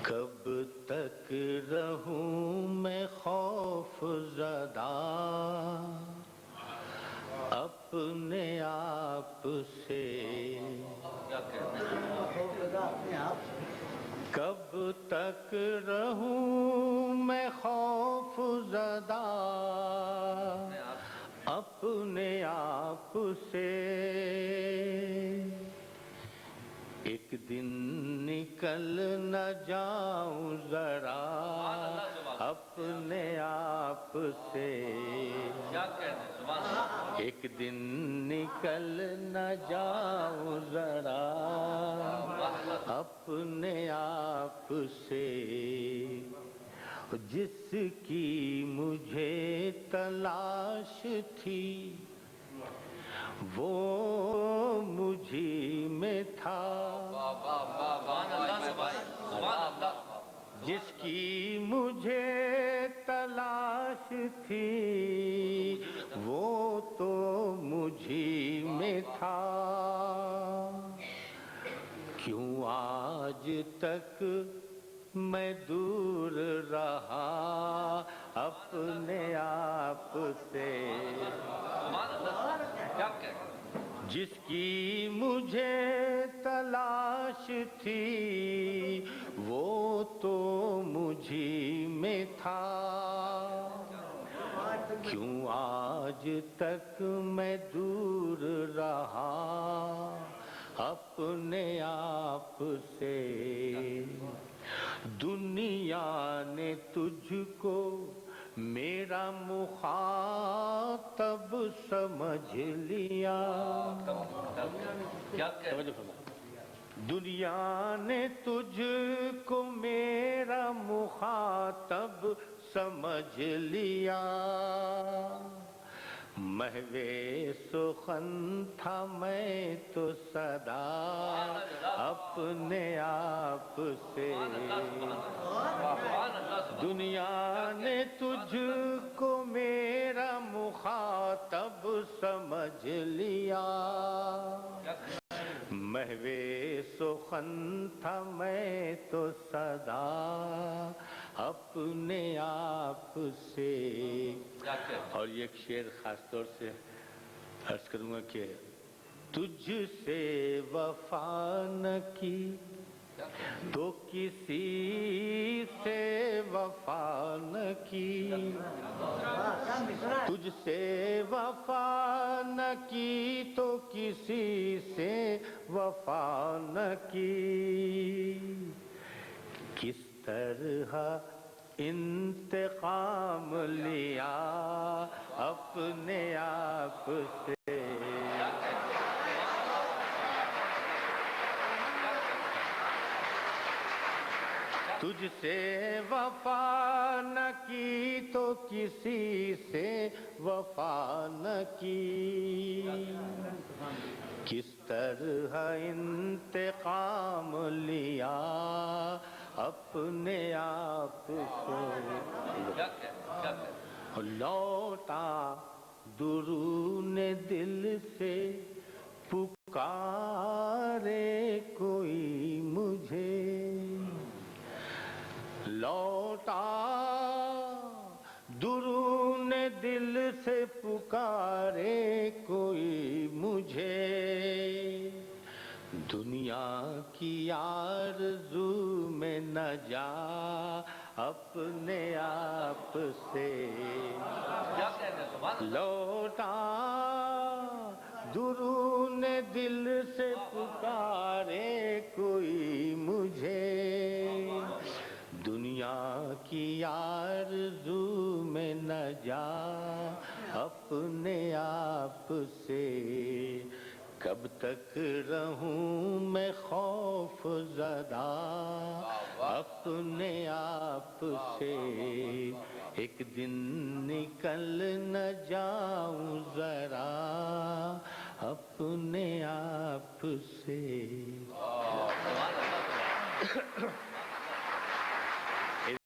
کب تک رہوں میں خوف زدہ اپنے آپ سے، کب تک رہوں میں خوف زدہ اپنے آپ سے، ایک دن نکل نہ جاؤں ذرا اپنے آپ سے، ایک دن نکل نہ جاؤں ذرا اپنے آپ سے، جس کی مجھے تلاش تھی وہ مجھی میں تھا، جس کی مجھے تلاش تھی وہ تو مجھی میں تھا، کیوں آج تک میں دور رہا اپنے آپ سے، جس کی مجھے تلاش تھی وہ تو مجھی میں تھا، کیوں آج تک میں دور رہا اپنے آپ سے، دنیا نے تجھ کو میرا مخاطب سمجھ لیا، دنیا نے تجھ کو میرا مخاطب سمجھ لیا، محو سخن تھا میں تو صدا اپنے آپ سے، دنیا نے تجھ کو میرا مخاطب سمجھ لیا، محو سخن تھا میں تو صدا اپنے آپ سے، اور یہ ایک شعر خاص طور سے عرض کروں گا کہ تجھ سے وفا نہ کی تو کسی سے وفا نہ کی، تجھ سے وفا نہ کی تو کسی سے وفا نہ کی، کس طرح انتقام لیا اپنے آپ سے، تجھ سے وفا نہ کی تو کسی سے وفا نہ کی، کس طرح انتقام لیا اپنے آپ سے، لوٹا درون دل سے پکارے کوئی مجھے، لوٹا درون دل سے پکارے کوئی مجھے، دنیا کی آرزو میں نہ جا اپنے آپ سے، لوٹا درون دل سے پکارے کوئی مجھے، دنیا کی آرزو میں نہ جا اپنے آپ سے، کب تک رہوں میں خوف زدہ اپنے آپ سے، ایک دن نکل نہ جاؤں ذرا اپنے آپ سے۔